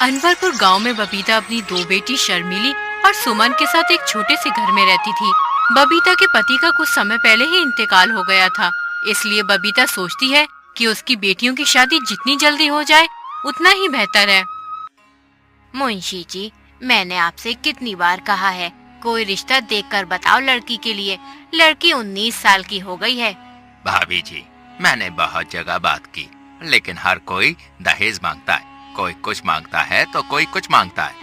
अनवरपुर गांव में बबीता अपनी दो बेटी शर्मिली और सुमन के साथ एक छोटे से घर में रहती थी। बबीता के पति का कुछ समय पहले ही इंतकाल हो गया था, इसलिए बबीता सोचती है कि उसकी बेटियों की शादी जितनी जल्दी हो जाए उतना ही बेहतर है। मुंशी जी, मैंने आपसे कितनी बार कहा है, कोई रिश्ता देखकर बताओ लड़की के लिए। लड़की 19 साल की हो गई है। भाभी जी, मैंने बहुत जगह बात की, लेकिन हर कोई दहेज मांगता है। कोई कुछ मांगता है तो कोई कुछ मांगता है।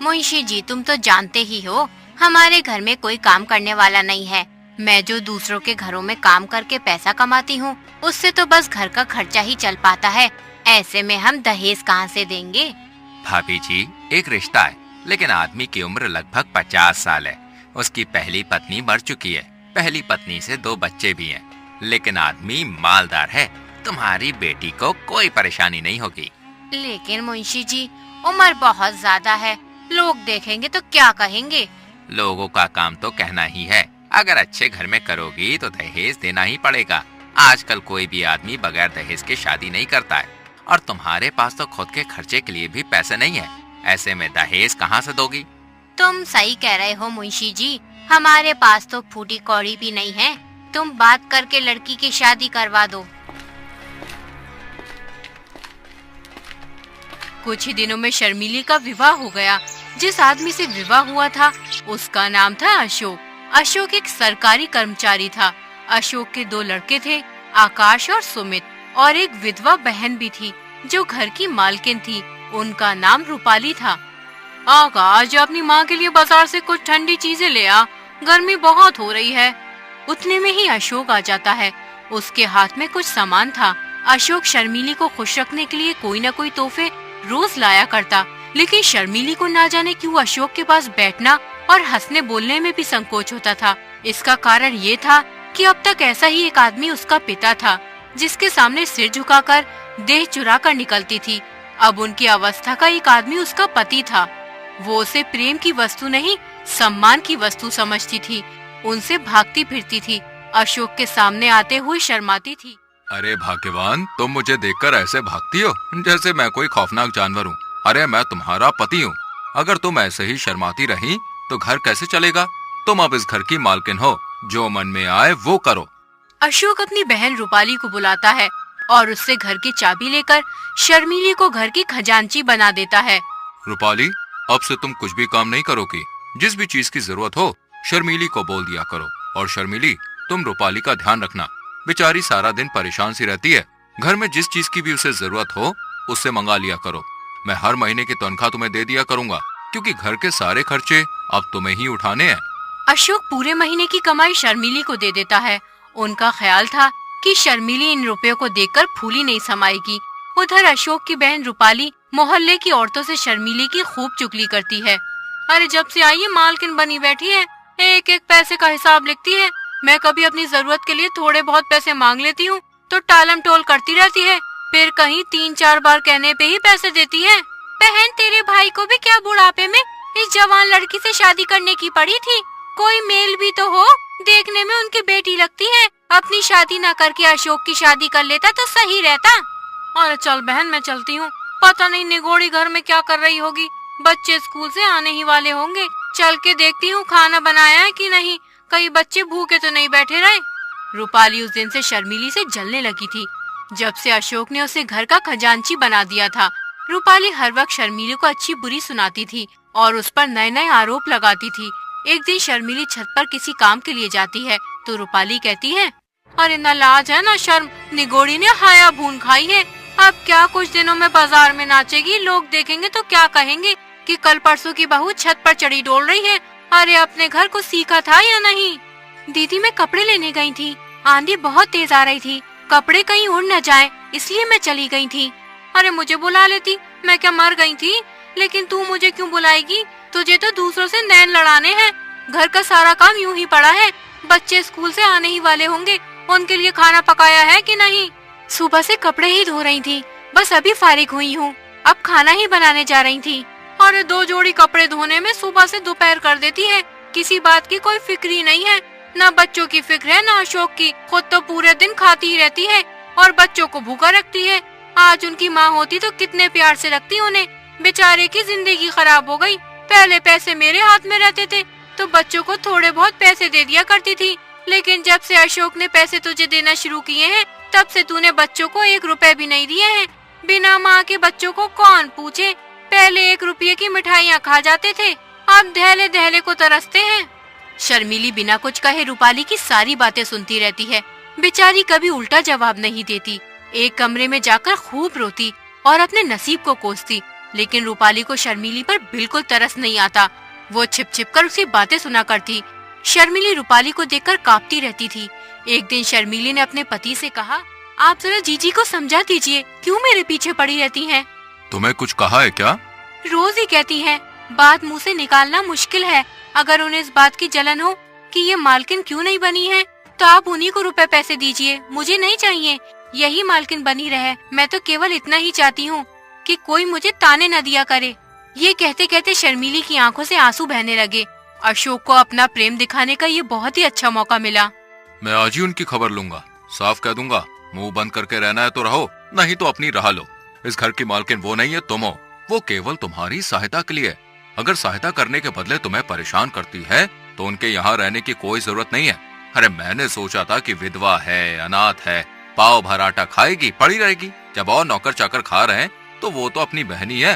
मुंशी जी, तुम तो जानते ही हो हमारे घर में कोई काम करने वाला नहीं है। मैं जो दूसरों के घरों में काम करके पैसा कमाती हूँ, उससे तो बस घर का खर्चा ही चल पाता है। ऐसे में हम दहेज कहाँ से देंगे? भाभी जी, एक रिश्ता है, लेकिन आदमी की उम्र लगभग 50 साल है। उसकी पहली पत्नी मर चुकी है, पहली पत्नी से 2 बच्चे भी हैं, लेकिन आदमी मालदार है। तुम्हारी बेटी को कोई परेशानी नहीं होगी। लेकिन मुंशी जी, उम्र बहुत ज्यादा है, लोग देखेंगे तो क्या कहेंगे? लोगों का काम तो कहना ही है। अगर अच्छे घर में करोगी तो दहेज देना ही पड़ेगा। आजकल कोई भी आदमी बगैर दहेज के शादी नहीं करता है, और तुम्हारे पास तो खुद के खर्चे के लिए भी पैसे नहीं है। ऐसे में दहेज कहाँ से दोगी? तुम सही कह रहे हो मुंशी जी, हमारे पास तो फूटी कौड़ी भी नहीं है। तुम बात करके लड़की की शादी करवा दो। कुछ ही दिनों में शर्मिली का विवाह हो गया। जिस आदमी से विवाह हुआ था उसका नाम था अशोक। अशोक एक सरकारी कर्मचारी था। अशोक के 2 लड़के थे, आकाश और सुमित, और एक विधवा बहन भी थी जो घर की मालकिन थी। उनका नाम रूपाली था। आकाश, अपनी माँ के लिए बाजार से कुछ ठंडी चीजें ले आ, गर्मी बहुत हो रही है। उतने में ही अशोक आ जाता है। उसके हाथ में कुछ सामान था। अशोक शर्मिली को खुश रखने के लिए कोई न कोई तोहफे रोज लाया करता, लेकिन शर्मिली को ना जाने क्यों अशोक के पास बैठना और हंसने बोलने में भी संकोच होता था। इसका कारण ये था कि अब तक ऐसा ही एक आदमी उसका पिता था, जिसके सामने सिर झुकाकर देह चुरा कर निकलती थी। अब उनकी अवस्था का एक आदमी उसका पति था। वो उसे प्रेम की वस्तु नहीं, सम्मान की वस्तु समझती थी। उनसे भागती फिरती थी। अशोक के सामने आते हुए शर्माती थी। अरे भाग्यवान, तुम मुझे देखकर ऐसे भागती हो जैसे मैं कोई खौफनाक जानवर हूँ। अरे मैं तुम्हारा पति हूँ। अगर तुम ऐसे ही शर्माती रही तो घर कैसे चलेगा? तुम अब इस घर की मालकिन हो, जो मन में आए वो करो। अशोक अपनी बहन रूपाली को बुलाता है और उससे घर की चाबी लेकर शर्मिली को घर की खजांची बना देता है। रूपाली, अब से तुम कुछ भी काम नहीं करोगी। जिस भी चीज की जरूरत हो शर्मिली को बोल दिया करो। और शर्मिली, तुम रूपाली का ध्यान रखना। बेचारी सारा दिन परेशान सी रहती है। घर में जिस चीज की भी उसे जरूरत हो उससे मंगा लिया करो। मैं हर महीने की तनख्वाह तुम्हें दे दिया करूंगा, क्योंकि घर के सारे खर्चे अब तुम्हें ही उठाने हैं। अशोक पूरे महीने की कमाई शर्मिली को दे देता है। उनका ख्याल था कि शर्मिली इन रुपयों को देखकर फूली नहीं समाएगी। उधर अशोक की बहन रूपाली मोहल्ले की औरतों से शर्मिली की खूब चुगली करती है। अरे जब से आई है मालकिन बनी बैठी है, एक एक पैसे का हिसाब लिखती है। मैं कभी अपनी जरूरत के लिए थोड़े बहुत पैसे मांग लेती हूँ तो टालम टोल करती रहती है, फिर कहीं 3-4 बार कहने पे ही पैसे देती है। बहन, तेरे भाई को भी क्या बुढ़ापे में इस जवान लड़की से शादी करने की पड़ी थी? कोई मेल भी तो हो, देखने में उनकी बेटी लगती है। अपनी शादी न करके अशोक की शादी कर लेता तो सही रहता। अरे चल बहन, मैं चलती हूँ। पता नहीं निगोड़ी घर में क्या कर रही होगी। बच्चे स्कूल से आने ही वाले होंगे, चल के देखती हूँ खाना बनाया है कि नहीं, कहीं बच्चे भूखे तो नहीं बैठे रहे। रूपाली उस दिन से शर्मिली से जलने लगी थी, जब से अशोक ने उसे घर का खजांची बना दिया था। रूपाली हर वक्त शर्मिली को अच्छी बुरी सुनाती थी और उस पर नए नए आरोप लगाती थी। एक दिन शर्मिली छत पर किसी काम के लिए जाती है तो रूपाली कहती है, अरे न लाज है न शर्म, निगोड़ी ने हाया भून खाई है। अब क्या कुछ दिनों में बाजार में नाचेगी, लोग देखेंगे तो क्या कहेंगे कि कल परसों की बहू छत पर चढ़ी डोल रही है। अरे अपने घर को सीखा था या नहीं? दीदी, मैं कपड़े लेने गई थी, आंधी बहुत तेज आ रही थी, कपड़े कहीं उड़ न जाए इसलिए मैं चली गई थी। अरे मुझे बुला लेती, मैं क्या मर गई थी? लेकिन तू मुझे क्यों बुलाएगी? तुझे तो दूसरों से नैन लड़ाने हैं। घर का सारा काम यूं ही पड़ा है, बच्चे स्कूल से आने ही वाले होंगे, उनके लिए खाना पकाया है कि नहीं? सुबह से कपड़े ही धो रही थी, बस अभी फारिग हुई हूँ, अब खाना ही बनाने जा रही थी। अरे 2 जोड़ी कपड़े धोने में सुबह से दोपहर कर देती है, किसी बात की कोई फिक्र ही नहीं है। न बच्चों की फिक्र है न अशोक की, खुद तो पूरे दिन खाती ही रहती है और बच्चों को भूखा रखती है। आज उनकी माँ होती तो कितने प्यार से रखती उन्हें, बेचारे की जिंदगी खराब हो गई। पहले पैसे मेरे हाथ में रहते थे तो बच्चों को थोड़े बहुत पैसे दे दिया करती थी, लेकिन जब से अशोक ने पैसे तुझे देना शुरू किए हैं तब से तूने बच्चों को 1 रुपए भी नहीं दिए हैं। बिना माँ के बच्चों को कौन पूछे। पहले 1 रुपये की मिठाइयाँ खा जाते थे, अब धैले धैले को तरसते हैं। शर्मिली बिना कुछ कहे रूपाली की सारी बातें सुनती रहती है। बेचारी कभी उल्टा जवाब नहीं देती। एक कमरे में जाकर खूब रोती और अपने नसीब को कोसती, लेकिन रूपाली को शर्मिली पर बिल्कुल तरस नहीं आता। वो छिप छिप कर उसे बातें सुना करती। शर्मिली रूपाली को देखकर कांपती रहती थी। एक दिन शर्मिली ने अपने पति से कहा, आप जरा जीजी को समझा दीजिए, क्यों मेरे पीछे पड़ी रहती हैं? तुम्हें कुछ कहा है क्या? रोज ही कहती हैं, बात मुंह से निकालना मुश्किल है। अगर उन्हें इस बात की जलन हो कि ये मालकिन क्यों नहीं बनी है तो आप उन्हीं को रुपए पैसे दीजिए, मुझे नहीं चाहिए। यही मालकिन बनी रहे, मैं तो केवल इतना ही चाहती हूँ कि कोई मुझे ताने न दिया करे। ये कहते कहते शर्मिली की आंखों से आंसू बहने लगे। अशोक को अपना प्रेम दिखाने का ये बहुत ही अच्छा मौका मिला। मैं आज ही उनकी खबर लूंगा, साफ कह दूंगा, मुंह बंद करके रहना है तो रहो, नहीं तो अपनी राह लो। इस घर की मालकिन वो नहीं है, तुम हो। वो केवल तुम्हारी सहायता के लिए। अगर सहायता करने के बदले तुम्हें परेशान करती है तो उनके यहाँ रहने की कोई जरूरत नहीं है। अरे मैंने सोचा था कि विधवा है, अनाथ है, पाव भर आटा खाएगी, पड़ी रहेगी। जब और नौकर चाकर खा रहे हैं तो वो तो अपनी बहन ही है।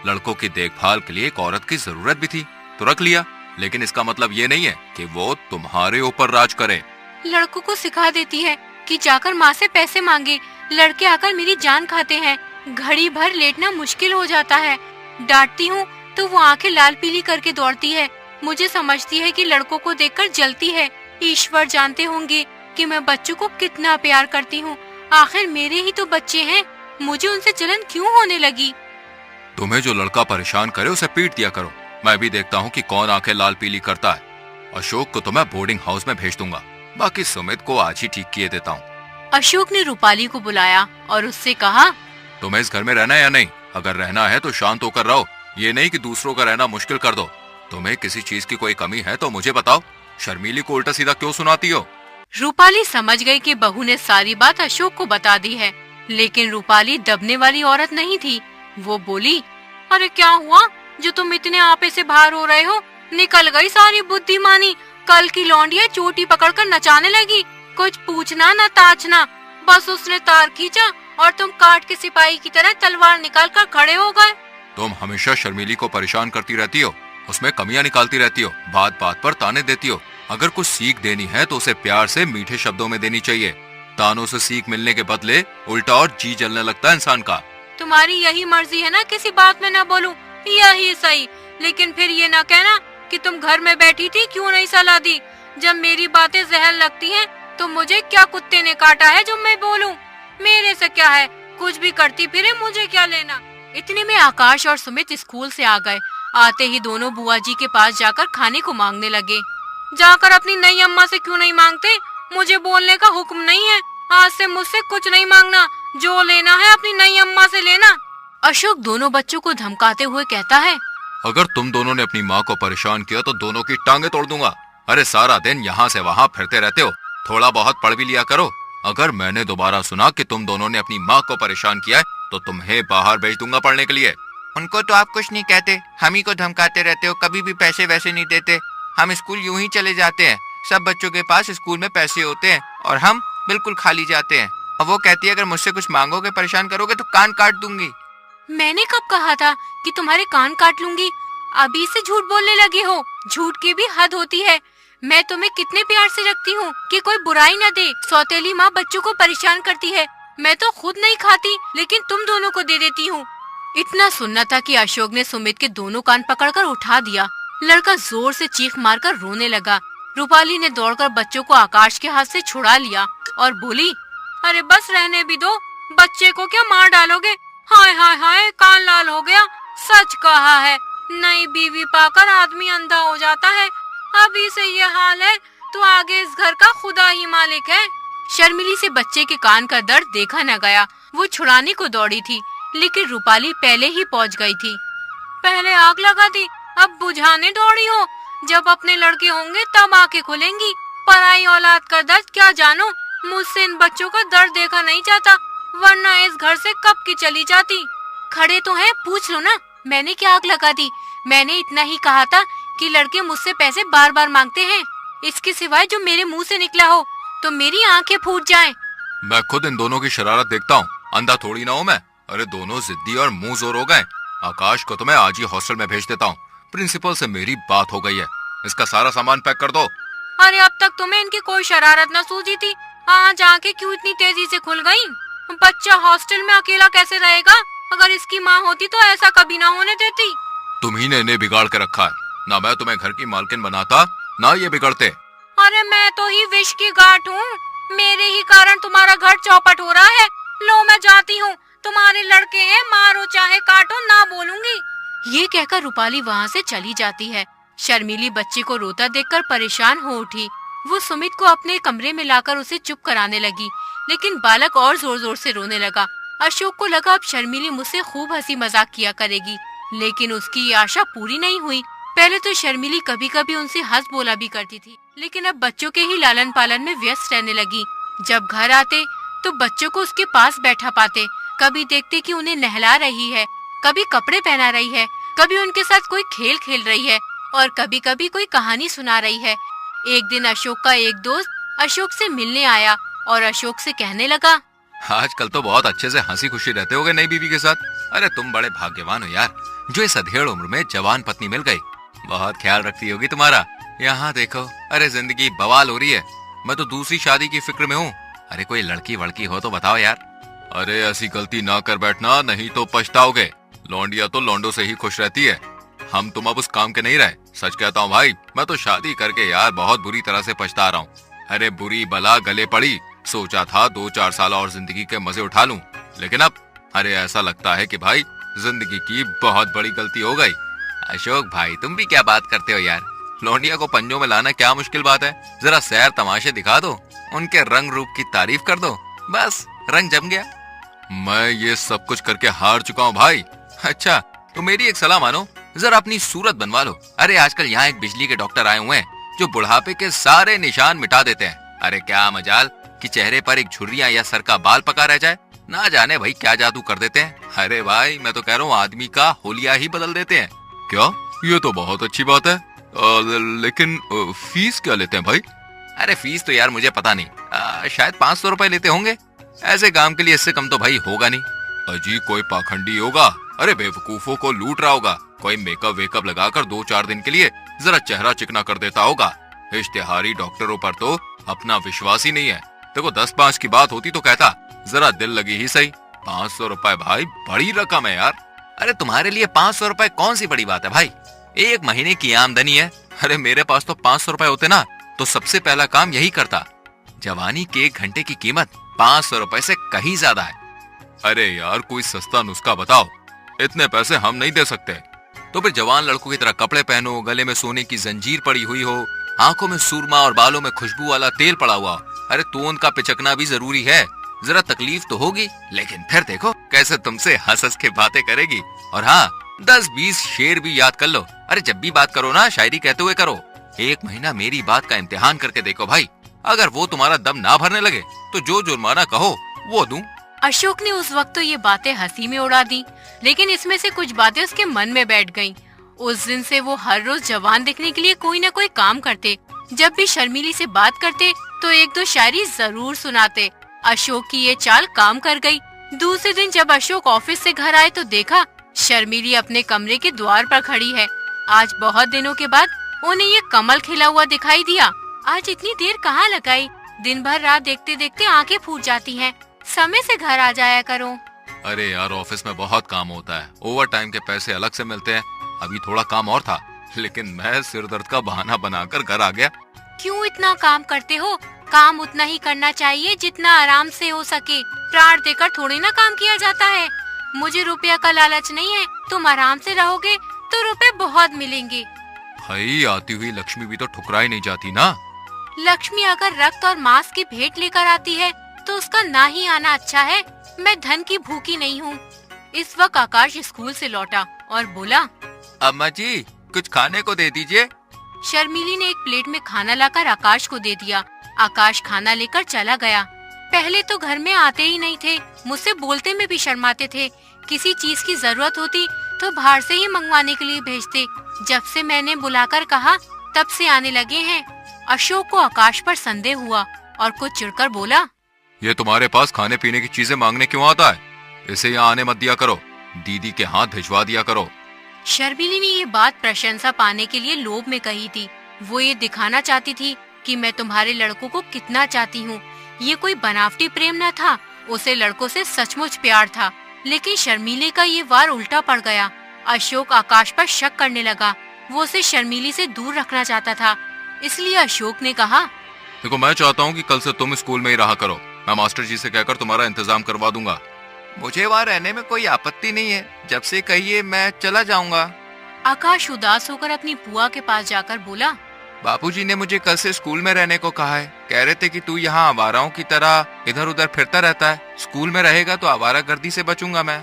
लड़कों की देखभाल के लिए एक औरत की जरूरत भी थी तो रख लिया, लेकिन इसका मतलब ये नहीं है कि वो तुम्हारे ऊपर राज करे। लड़कों को सिखा देती है कि जाकर माँ से पैसे मांगे। लड़के आकर मेरी जान खाते हैं, घड़ी भर लेटना मुश्किल हो जाता है। डांटती हूँ तो वो आंखें लाल पीली करके दौड़ती है। मुझे समझती है कि लड़कों को देखकर जलती है। ईश्वर जानते होंगे कि मैं बच्चों को कितना प्यार करती हूँ। आखिर मेरे ही तो बच्चे हैं, मुझे उनसे जलन क्यों होने लगी? तुम्हें जो लड़का परेशान करे उसे पीट दिया करो। मैं भी देखता हूँ कि कौन आंखें लाल पीली करता है। अशोक को तो मैं बोर्डिंग हाउस में भेज दूंगा, बाकी सुमित को आज ही ठीक किए देता हूँ। अशोक ने रूपाली को बुलाया और उससे कहा, तुम्हें इस घर में रहना है या नहीं? अगर रहना है तो शांत होकर रहो, ये नहीं कि दूसरों का रहना मुश्किल कर दो। तुम्हें किसी चीज की कोई कमी है तो मुझे बताओ, शर्मिली को उल्टा सीधा क्यों सुनाती हो? रूपाली समझ गई कि बहू ने सारी बात अशोक को बता दी है, लेकिन रूपाली दबने वाली औरत नहीं थी। वो बोली, अरे क्या हुआ जो तुम इतने आपे से बाहर हो रहे हो? निकल गई सारी बुद्धिमानी। कल की लौंडिया चोटी पकड़कर नचाने लगी, कुछ पूछना न ताछना। बस उसने तार खींचा और तुम काट के सिपाही की तरह तलवार निकाल कर खड़े हो गए। तुम हमेशा शर्मिली को परेशान करती रहती हो, उसमें कमियां निकालती रहती हो, बात बात पर ताने देती हो। अगर कुछ सीख देनी है तो उसे प्यार से मीठे शब्दों में देनी चाहिए। तानों से सीख मिलने के बदले उल्टा और जी जलने लगता है इंसान का। तुम्हारी यही मर्जी है ना किसी बात में न बोलूं, यही सही। लेकिन फिर ये ना कहना कि तुम घर में बैठी थी, क्यों नहीं सलाह दी? जब मेरी बातें जहर लगती हैं तो मुझे क्या कुत्ते ने काटा है जो मैं बोलूं? मेरे से क्या है, कुछ भी करती फिरे, मुझे क्या लेना। इतने में आकाश और सुमित स्कूल से आ गए। आते ही दोनों बुआ जी के पास जाकर खाने को मांगने लगे। जाकर अपनी नई अम्मा से क्यों नहीं मांगते? मुझे बोलने का हुक्म नहीं है। आज से मुझसे कुछ नहीं मांगना, जो लेना है अपनी नई अम्मा से लेना। अशोक दोनों बच्चों को धमकाते हुए कहता है, अगर तुम दोनों ने अपनी माँ को परेशान किया तो दोनों की टांगे तोड़ दूंगा। अरे सारा दिन यहाँ से वहाँ फिरते रहते हो, थोड़ा बहुत पढ़ भी लिया करो। अगर मैंने दोबारा सुना कि तुम दोनों ने अपनी माँ को परेशान किया है तो तुम्हें बाहर भेज दूंगा पढ़ने के लिए। उनको तो आप कुछ नहीं कहते, हम ही को धमकाते रहते हो। कभी भी पैसे वैसे नहीं देते, हम स्कूल यूं ही चले जाते हैं। सब बच्चों के पास स्कूल में पैसे होते हैं और हम बिल्कुल खाली जाते हैं। और वो कहती है अगर मुझसे कुछ मांगोगे, परेशान करोगे तो कान काट दूंगी। मैंने कब कहा था कि तुम्हारे कान काट लूंगी? अभी से झूठ बोलने लगे हो। झूठ की भी हद होती है। मैं तुम्हें कितने प्यार से रखती हूँ कि कोई बुराई न दे। सौतेली माँ बच्चों को परेशान करती है, मैं तो खुद नहीं खाती, लेकिन तुम दोनों को दे देती हूँ। इतना सुनना था कि अशोक ने सुमित के दोनों कान पकड़कर उठा दिया। लड़का जोर से चीख मारकर रोने लगा। रूपाली ने दौड़कर बच्चों को आकाश के हाथ से छुड़ा लिया और बोली, अरे बस रहने भी दो, बच्चे को क्या मार डालोगे? हाय हाय हाय, कान लाल हो गया। सच कहा है, नई बीवी पाकर आदमी अंधा हो जाता है। अभी से ये हाल है तो आगे इस घर का खुदा ही मालिक है। शर्मिली से बच्चे के कान का दर्द देखा न गया। वो छुड़ाने को दौड़ी थी, लेकिन रूपाली पहले ही पहुंच गई थी। पहले आग लगा दी, अब बुझाने दौड़ी हो। जब अपने लड़के होंगे तब आंखें खुलेंगी। पराई औलाद का दर्द क्या जानो। मुझसे इन बच्चों का दर्द देखा नहीं जाता, वरना इस घर से कब की चली जाती। खड़े तो हैं, पूछ लो ना, मैंने क्या आग लगा दी? मैंने इतना ही कहा था कि लड़के मुझसे पैसे बार बार मांगते हैं। इसके सिवाय जो मेरे मुंह से निकला हो तो मेरी आंखें फूट जाएं। मैं खुद इन दोनों की शरारत देखता हूँ, अंधा थोड़ी ना हूँ मैं। अरे दोनों जिद्दी और मुंह जोर हो गए। आकाश को तो मैं आज ही हॉस्टल में भेज देता हूँ। प्रिंसिपल से मेरी बात हो गई है। इसका सारा सामान पैक कर दो। अरे अब तक तुम्हें इनकी कोई शरारत न सूझी थी, आज आंखें क्यों इतनी तेजी से खुल गईं? बच्चा हॉस्टल में अकेला कैसे रहेगा? अगर इसकी माँ होती तो ऐसा कभी ना होने देती। तुम्ही ने इन्हें बिगाड़ के रखा है। ना मैं तुम्हें घर की मालकिन बनाता, ना ये बिगड़ते। अरे मैं तो ही विष की गांठ हूँ, मेरे ही कारण तुम्हारा घर चौपट हो रहा है। लो मैं जाती हूँ, तुम्हारे लड़के हैं, मारो चाहे काटो, ना बोलूंगी। ये कहकर रूपाली वहाँ से चली जाती है। शर्मीली बच्चे को रोता देखकर परेशान हो उठी। वो सुमित को अपने कमरे में लाकर उसे चुप कराने लगी, लेकिन बालक और जोर जोर से रोने लगा। अशोक को लगा अब शर्मीली मुझसे खूब हंसी मजाक किया करेगी, लेकिन उसकी ये आशा पूरी नहीं हुई। पहले तो शर्मीली कभी कभी उनसे हंस बोला भी करती थी, लेकिन अब बच्चों के ही लालन पालन में व्यस्त रहने लगी। जब घर आते तो बच्चों को उसके पास बैठा पाते, कभी देखते कि उन्हें नहला रही है, कभी कपड़े पहना रही है, कभी उनके साथ कोई खेल खेल रही है और कभी कभी कोई कहानी सुना रही है। एक दिन अशोक का एक दोस्त अशोक से मिलने आया और अशोक से कहने लगा, आजकल तो बहुत अच्छे से हंसी खुशी रहते होगे नई बीवी के साथ। अरे तुम बड़े भाग्यवान हो यार, जो इस अधेड़ उम्र में जवान पत्नी मिल गई। बहुत ख्याल रखती होगी तुम्हारा। यहाँ देखो, अरे जिंदगी बवाल हो रही है। मैं तो दूसरी शादी की फिक्र में हूँ। अरे कोई लड़की वड़की हो तो बताओ यार। अरे ऐसी गलती ना कर बैठना, नहीं तो पछताओगे। लौंडिया तो लौंडों से ही खुश रहती है। हम तुम अब उस काम के नहीं रहे। सच कहता हूँ भाई, मैं तो शादी करके यार बहुत बुरी तरह से पछता रहा हूँ। अरे बुरी बला गले पड़ी। सोचा था 2-4 साल और जिंदगी के मजे उठा लूं, लेकिन अब अरे ऐसा लगता है कि भाई जिंदगी की बहुत बड़ी गलती हो गई। अशोक भाई तुम भी क्या बात करते हो यार। लौंडिया को पंजों में लाना क्या मुश्किल बात है। जरा सैर तमाशे दिखा दो, उनके रंग रूप की तारीफ कर दो, बस रंग जम गया। मैं ये सब कुछ करके हार चुका हूँ भाई। अच्छा तो मेरी एक सलाह मानो, जरा अपनी सूरत बनवा लो। अरे आजकल यहाँ एक बिजली के डॉक्टर आए हुए हैं जो बुढ़ापे के सारे निशान मिटा देते हैं। अरे क्या मजाल कि चेहरे पर एक झुर्रियां या सर का बाल पका रह जाए। ना जाने भाई क्या जादू कर देते हैं। अरे भाई मैं तो कह रहा हूँ आदमी का होलिया ही बदल देते हैं। क्या? ये तो बहुत अच्छी बात है। लेकिन फीस क्या लेते हैं भाई? अरे फीस तो यार मुझे पता नहीं, शायद 500 रुपए लेते होंगे। ऐसे काम के लिए इससे कम तो भाई होगा नहीं। अजी कोई पाखंडी होगा। अरे बेवकूफों को लूट रहा होगा। कोई मेकअप वेकअप लगाकर 2-4 दिन के लिए जरा चेहरा चिकना कर देता होगा। इश्तेहारी डॉक्टरों पर तो अपना विश्वास ही नहीं है। देखो 10-5 की बात होती तो कहता जरा दिल लगी ही सही। 500 रुपए भाई बड़ी रकम है यार। अरे तुम्हारे लिए 500 रुपए कौन सी बड़ी बात है भाई, एक महीने की आमदनी है। अरे मेरे पास तो 500 रुपए होते ना तो सबसे पहला काम यही करता। जवानी के 1 घंटे की कीमत 500 रुपए से कहीं ज्यादा है। अरे यार कोई सस्ता नुस्खा बताओ, इतने पैसे हम नहीं दे सकते। तो फिर जवान लड़कों की तरह कपड़े पहनो, गले में सोने की जंजीर पड़ी हुई हो, आंखों में सुरमा और बालों में खुशबू वाला तेल पड़ा हुआ। अरे तोंद का पिचकना भी जरूरी है। जरा तकलीफ तो होगी, लेकिन फिर देखो कैसे तुमसे हंस हंस के बातें करेगी। और हाँ 10-20 शेर भी याद कर लो। अरे जब भी बात करो ना शायरी कहते हुए करो। 1 महीना मेरी बात का इम्तिहान करके देखो भाई, अगर वो तुम्हारा दम ना भरने लगे तो जो जुर्माना कहो वो दूं। अशोक ने उस वक्त तो ये बातें हंसी में उड़ा दी, लेकिन इसमें से कुछ बातें उसके मन में बैठ गईं। उस दिन से वो हर रोज जवान दिखने के लिए कोई न कोई काम करते। जब भी शर्मीली से बात करते तो 1-2 शायरी जरूर सुनाते। अशोक की ये चाल काम कर गई। दूसरे दिन जब अशोक ऑफिस से घर आए तो देखा शर्मीली अपने कमरे के द्वार पर खड़ी है। आज बहुत दिनों के बाद उन्हें ये कमल खिला हुआ दिखाई दिया। आज इतनी देर कहाँ लगाई, दिन भर रात देखते देखते आंखें फूट जाती हैं। समय से घर आ जाया करो। अरे यार ऑफिस में बहुत काम होता है, ओवर टाइम के पैसे अलग से मिलते हैं। अभी थोड़ा काम और था, लेकिन मैं सिर दर्द का बहाना बनाकर घर आ गया। क्यों इतना काम करते हो? काम उतना ही करना चाहिए जितना आराम से हो सके। प्राण देकर थोड़ी ना काम किया जाता है। मुझे रुपया का लालच नहीं है, तुम आराम से रहोगे तो रुपए बहुत मिलेंगे। भाई आती हुई लक्ष्मी भी तो ठुकराई नहीं जाती ना। लक्ष्मी अगर रक्त और मांस की भेंट लेकर आती है तो उसका ना ही आना अच्छा है। मैं धन की भूखी नहीं हूँ। इस वक्त आकाश स्कूल से लौटा और बोला, अम्मा जी कुछ खाने को दे दीजिए। शर्मीली ने एक प्लेट में खाना लाकर आकाश को दे दिया। आकाश खाना लेकर चला गया। पहले तो घर में आते ही नहीं थे, मुझसे बोलते में भी शर्माते थे। किसी चीज की जरूरत होती तो बाहर से ही मंगवाने के लिए भेजते। जब से मैंने बुलाकर कहा तब से आने लगे हैं। अशोक को आकाश पर संदेह हुआ और कुछ चिढ़कर बोला, ये तुम्हारे पास खाने पीने की चीजें मांगने क्यों आता है? इसे यहाँ आने मत दिया करो, दीदी के हाथ भिजवा दिया करो। शर्मिली ने ये बात प्रशंसा पाने के लिए लोभ में कही थी। वो ये दिखाना चाहती थी कि मैं तुम्हारे लड़कों को कितना चाहती हूँ। ये कोई बनावटी प्रेम न था, उसे लड़कों से सचमुच प्यार था। लेकिन शर्मिली का ये वार उल्टा पड़ गया। अशोक आकाश पर शक करने लगा। वो उसे शर्मिली से दूर रखना चाहता था। इसलिए अशोक ने कहा, देखो, मैं चाहता हूँ कि कल से तुम स्कूल में ही रहा करो। मैं मास्टर जी से कहकर तुम्हारा इंतजाम करवा दूंगा। मुझे वहाँ रहने में कोई आपत्ति नहीं है, जब से कहिए मैं चला जाऊंगा। आकाश उदास होकर अपनी बुआ के पास जाकर बोला, बापूजी ने मुझे कल से स्कूल में रहने को कहा है। कह रहे थे कि तू यहाँ आवाराओं की तरह इधर उधर फिरता रहता है, स्कूल में रहेगा तो आवारागर्दी से बचूंगा मैं।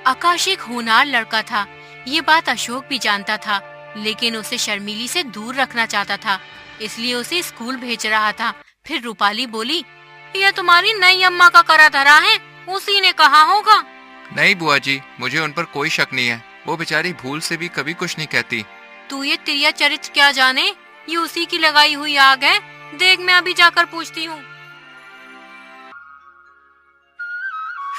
आकाश एक होनहार लड़का था। ये बात अशोक भी जानता था, लेकिन उसे शर्मिली से दूर रखना चाहता था, इसलिए उसे स्कूल भेज रहा था। फिर रूपाली बोली, यह तुम्हारी नई अम्मा का करा धरा है, उसी ने कहा होगा। नहीं बुआ जी, मुझे उन पर कोई शक नहीं है। वो बेचारी भूल से भी कभी कुछ नहीं कहती। तू ये तिरिया चरित्र क्या जाने, ये उसी की लगाई हुई आग है। देख, मैं अभी जाकर पूछती हूँ।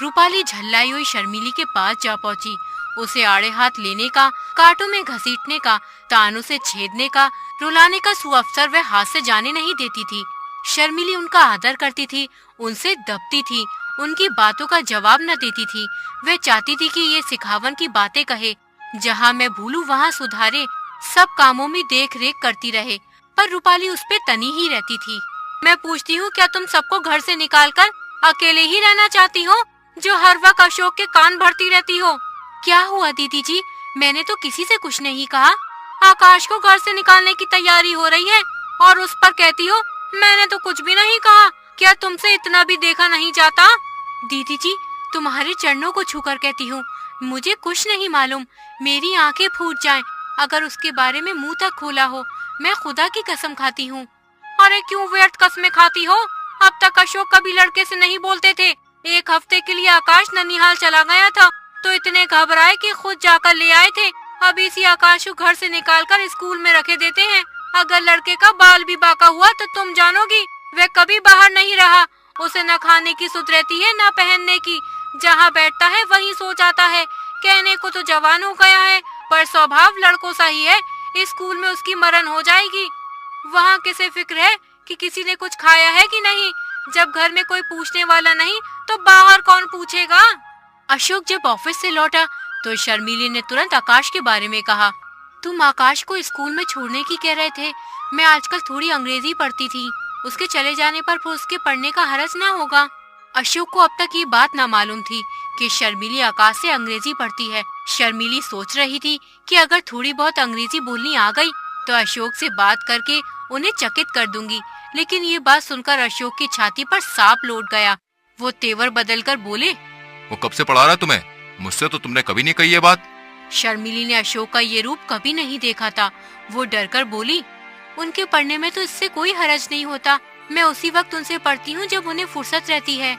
रूपाली झल्लाई हुई शर्मिली के पास जा पहुंची। उसे आड़े हाथ लेने का, कांटों में घसीटने का, तानों से छेदने का, रुलाने का सुअवसर वह हाथ से जाने नहीं देती थी। शर्मिली उनका आदर करती थी, उनसे दबती थी, उनकी बातों का जवाब न देती थी। वह चाहती थी कि ये सिखावन की बातें कहे, जहाँ मैं भूलूं वहाँ सुधारे, सब कामों में देख रेख करती रहे। पर रूपाली उस पे तनी ही रहती थी। मैं पूछती हूँ, क्या तुम सबको घर से निकालकर अकेले ही रहना चाहती हो, जो हर वक्त अशोक के कान भरती रहती हो? क्या हुआ दीदी जी, मैंने तो किसी से कुछ नहीं कहा। आकाश को घर से निकालने की तैयारी हो रही है और उस पर कहती हो मैंने तो कुछ भी नहीं कहा। क्या तुमसे इतना भी देखा नहीं जाता? दीदी जी, तुम्हारे चरणों को छूकर कहती हूँ, मुझे कुछ नहीं मालूम। मेरी आंखें फूट जाएं अगर उसके बारे में मुंह तक खोला हो। मैं खुदा की कसम खाती हूँ। अरे क्यों व्यर्थ कसमें खाती हो? अब तक अशोक कभी लड़के से नहीं बोलते थे। एक हफ्ते के लिए आकाश ननिहाल चला गया था तो इतने घबराए कि खुद जाकर ले आए थे। अब इसी आकाश को घर से निकालकर स्कूल में रखे देते हैं। अगर लड़के का बाल भी बाका हुआ तो तुम जानोगी, वह कभी बाहर नहीं रहा। उसे न खाने की सुध रहती है न पहनने की। जहाँ बैठता है वहीं सो जाता है। कहने को तो जवान हो गया है, पर स्वभाव लड़कों सा ही है। स्कूल में उसकी मरण हो जाएगी। वहाँ किसे फिक्र है कि किसी ने कुछ खाया है कि नहीं? जब घर में कोई पूछने वाला नहीं तो बाहर कौन पूछेगा? अशोक जब ऑफिस से लौटा तो शर्मिली ने तुरंत आकाश के बारे में कहा, तुम आकाश को स्कूल में छोड़ने की कह रहे थे। मैं आजकल थोड़ी अंग्रेजी पढ़ती थी, उसके चले जाने पर उसके पढ़ने का हरज ना होगा। अशोक को अब तक ये बात ना मालूम थी कि शर्मिली आकाश से अंग्रेजी पढ़ती है। शर्मिली सोच रही थी कि अगर थोड़ी बहुत अंग्रेजी बोलनी आ गई तो अशोक से बात करके उन्हें चकित कर दूंगी। लेकिन ये बात सुनकर अशोक की छाती पर सांप लौट गया। वो तेवर बदलकर बोले, वो कब से पढ़ा रहा तुम्हें? मुझसे तो तुमने कभी नहीं कही ये बात। शर्मिली ने अशोक का ये रूप कभी नहीं देखा था। वो डरकर बोली, उनके पढ़ने में तो इससे कोई हरज नहीं होता। मैं उसी वक्त उनसे पढ़ती हूँ जब उन्हें फुर्सत रहती है।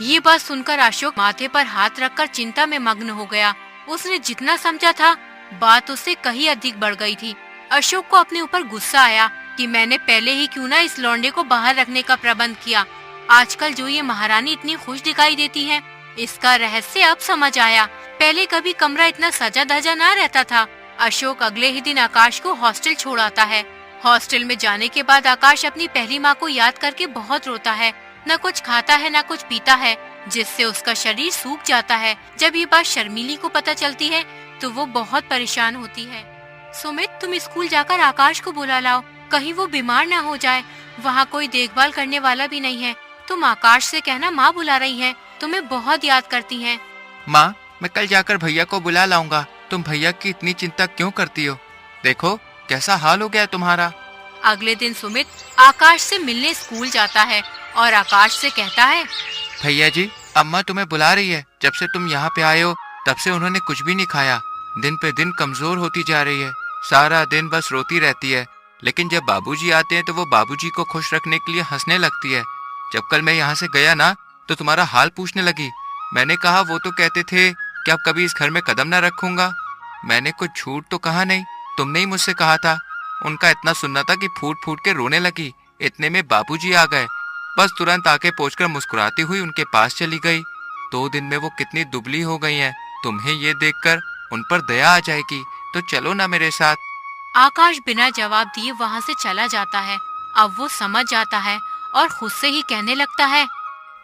ये बात सुनकर अशोक माथे पर हाथ रखकर चिंता में मग्न हो गया। उसने जितना समझा था बात उससे कहीं अधिक बढ़ गई थी। अशोक को अपने ऊपर गुस्सा आया कि मैंने पहले ही क्यों ना इस लौंडे को बाहर रखने का प्रबंध किया। आजकल जो ये महारानी इतनी खुश दिखाई देती है, इसका रहस्य अब समझ आया। पहले कभी कमरा इतना सजा धजा ना रहता था। अशोक अगले ही दिन आकाश को हॉस्टल छोड़ आता है। हॉस्टल में जाने के बाद आकाश अपनी पहली माँ को याद करके बहुत रोता है। न कुछ खाता है न कुछ पीता है, जिससे उसका शरीर सूख जाता है। जब ये बात शर्मिली को पता चलती है तो वो बहुत परेशान होती है। सुमित, तुम स्कूल जाकर आकाश को बुला लाओ, कहीं वो बीमार ना हो जाए। वहाँ कोई देखभाल करने वाला भी नहीं है। तुम आकाश से कहना माँ बुला रही है, तुम्हें बहुत याद करती हैं। माँ, मैं कल जाकर भैया को बुला लाऊंगा। तुम भैया की इतनी चिंता क्यों करती हो? देखो कैसा हाल हो गया तुम्हारा। अगले दिन सुमित आकाश से मिलने स्कूल जाता है और आकाश से कहता है, भैया जी, अम्मा तुम्हें बुला रही है। जब से तुम यहाँ पे आए हो तब से उन्होंने कुछ भी नहीं खाया। दिन पे दिन कमजोर होती जा रही है, सारा दिन बस रोती रहती है। लेकिन जब बाबूजी आते हैं तो वो बाबूजी को खुश रखने के लिए हंसने लगती है। जब कल मैं यहाँ से गया ना तो तुम्हारा हाल पूछने लगी। मैंने कहा वो तो कहते थे कि अब कभी इस घर में कदम न रखूंगा। मैंने कुछ झूठ तो कहा नहीं, तुमने ही मुझसे कहा था। उनका इतना सुनना था कि फूट फूट के रोने लगी। इतने में बाबूजी आ गए। बस तुरंत आके पहुंचकर मुस्कुराती हुई उनके पास चली गई। 2 दिन में वो कितनी दुबली हो गई हैं। तुम्हें ये देखकर उन पर दया आ जाएगी, तो चलो ना मेरे साथ। आकाश बिना जवाब दिए वहाँ से चला जाता है। अब वो समझ जाता है और खुद से ही कहने लगता है,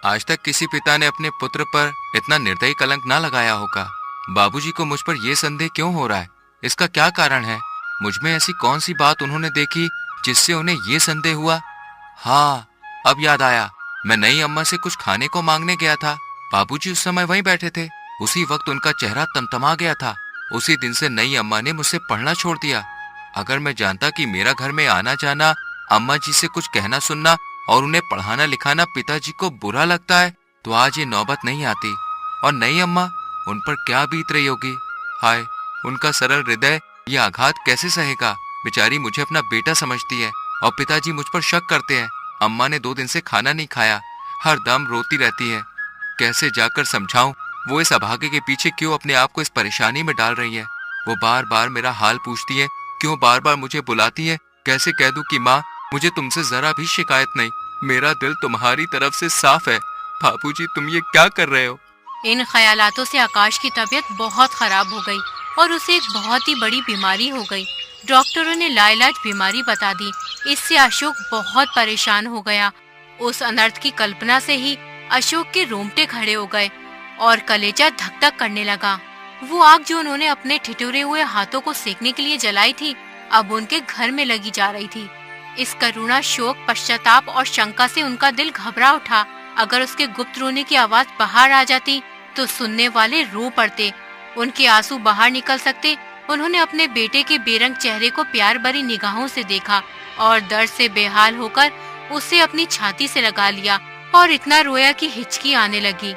आज तक किसी पिता ने अपने पुत्र पर इतना निर्दयी कलंक ना लगाया होगा। बाबूजी को मुझ पर यह संदेह क्यों हो रहा है? इसका क्या कारण है? मुझ में ऐसी कौन सी बात उन्होंने देखी जिससे उन्हें ये संदेह हुआ? हाँ, अब याद आया। मैं नई अम्मा से कुछ खाने को मांगने गया था। बाबूजी उस समय वहीं बैठे थे। उसी वक्त उनका चेहरा तमतमा गया था। उसी दिन से नई अम्मा ने मुझसे पढ़ना छोड़ दिया। अगर मैं जानता कि मेरा घर में आना जाना, अम्मा जी से कुछ कहना सुनना और उन्हें पढ़ाना लिखाना पिताजी को बुरा लगता है, तो आज ये नौबत नहीं आती। और नई अम्मा, उन पर क्या बीत रही होगी? हाय, उनका सरल हृदय ये आघात कैसे सहेगा? बेचारी मुझे अपना बेटा समझती है और पिताजी मुझ पर शक करते हैं। अम्मा ने 2 दिन से खाना नहीं खाया, हर दम रोती रहती है। कैसे जाकर समझाऊं वो इस अभागे के पीछे क्यों अपने आप को इस परेशानी में डाल रही है? वो बार बार मेरा हाल पूछती है, क्यों बार बार मुझे बुलाती है। कैसे कह दूं कि माँ, मुझे तुमसे जरा भी शिकायत नहीं, मेरा दिल तुम्हारी तरफ से साफ है। बापूजी, तुम ये क्या कर रहे हो? इन ख्यालातों से आकाश की तबीयत बहुत खराब हो गई और उसे एक बहुत ही बड़ी बीमारी हो गई। डॉक्टरों ने लाइलाज बीमारी बता दी। इससे अशोक बहुत परेशान हो गया। उस अनर्थ की कल्पना से ही अशोक के रोंगटे खड़े हो गए और कलेजा धक धक करने लगा। वो आग जो उन्होंने अपने ठिठुरे हुए हाथों को सेकने के लिए जलाई थी, अब उनके घर में लगी जा रही थी। इस करुणा, शोक, पश्चाताप और शंका से उनका दिल घबरा उठा। अगर उसके गुप्त रोने की आवाज बाहर आ जाती तो सुनने वाले रो पड़ते, उनके आंसू बाहर निकल सकते। उन्होंने अपने बेटे के बेरंग चेहरे को प्यार भरी निगाहों से देखा और दर्द से बेहाल होकर उसे अपनी छाती से लगा लिया और इतना रोया कि हिचकी आने लगी।